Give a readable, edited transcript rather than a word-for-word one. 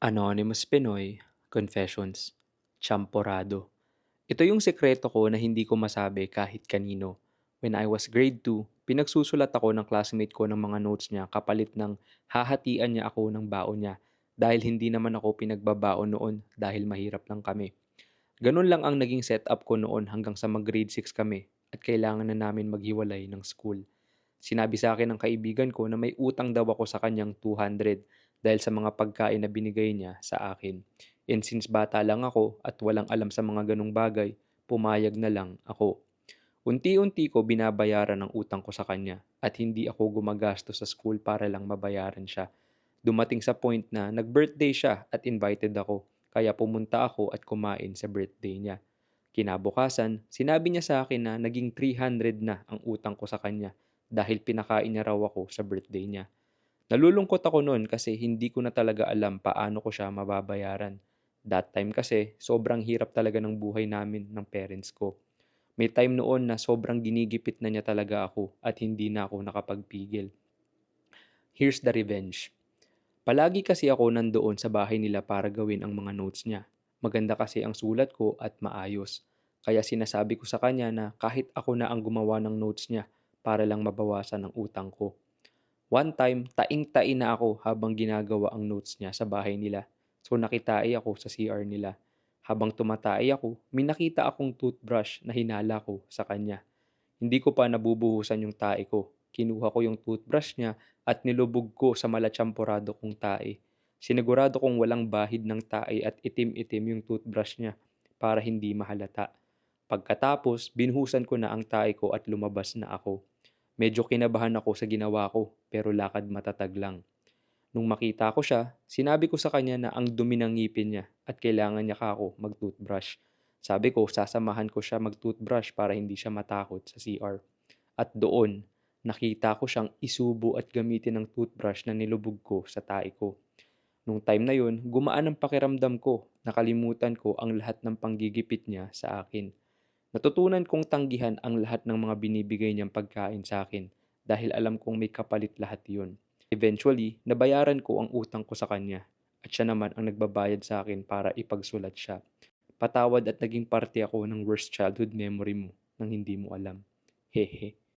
Anonymous Pinoy Confessions, Champorado. Ito yung sekreto ko na hindi ko masabi kahit kanino. When I was grade 2, pinagsusulat ako ng classmate ko ng mga notes niya kapalit ng hahatian niya ako ng baon niya dahil hindi naman ako pinagbabaon noon dahil mahirap lang kami. Ganun lang ang naging setup ko noon hanggang sa mag-grade 6 kami at kailangan na namin maghiwalay ng school. Sinabi sa akin ng kaibigan ko na may utang daw ako sa kanyang 200 dahil sa mga pagkain na binigay niya sa akin. And since bata lang ako at walang alam sa mga ganong bagay, pumayag na lang ako. Unti-unti ko binabayaran ang utang ko sa kanya at hindi ako gumagastos sa school para lang mabayaran siya. Dumating sa point na nag-birthday siya at invited ako, kaya pumunta ako at kumain sa birthday niya. Kinabukasan, sinabi niya sa akin na naging 300 na ang utang ko sa kanya dahil pinakain niya raw ako sa birthday niya. Nalulungkot ako noon kasi hindi ko na talaga alam paano ko siya mababayaran. That time kasi, sobrang hirap talaga ng buhay namin ng parents ko. May time noon na sobrang ginigipit na niya talaga ako at hindi na ako nakapagpigil. Here's the revenge. Palagi kasi ako nandoon sa bahay nila para gawin ang mga notes niya. Maganda kasi ang sulat ko at maayos. Kaya sinasabi ko sa kanya na kahit ako na ang gumawa ng notes niya para lang mabawasan ang utang ko. One time, taing-tai na ako habang ginagawa ang notes niya sa bahay nila. So nakitai ako sa CR nila. Habang tumatai ako, may nakita akong toothbrush na hinala ko sa kanya. Hindi ko pa nabubuhusan yung tae ko. Kinuha ko yung toothbrush niya at nilubog ko sa malatsampurado kong tae. Sinigurado kong walang bahid ng tae at itim-itim yung toothbrush niya para hindi mahalata. Pagkatapos, binuhusan ko na ang tae ko at lumabas na ako. Medyo kinabahan ako sa ginawa ko, pero lakad matatag lang. Nung makita ko siya, sinabi ko sa kanya na ang dumi ng ngipin niya at kailangan niya kako mag-toothbrush. Sabi ko, sasamahan ko siya mag-toothbrush para hindi siya matakot sa CR. At doon, nakita ko siyang isubo at gamitin ng toothbrush na nilubog ko sa tae ko. Nung time na yun, gumaan ang pakiramdam ko. Nakalimutan ko ang lahat ng panggigipit niya sa akin. Natutunan kong tanggihan ang lahat ng mga binibigay niyang pagkain sa akin dahil alam kong may kapalit lahat yun. Eventually, nabayaran ko ang utang ko sa kanya at siya naman ang nagbabayad sa akin para ipagsulat siya. Patawad at naging parte ako ng worst childhood memory mo nang hindi mo alam. Hehe.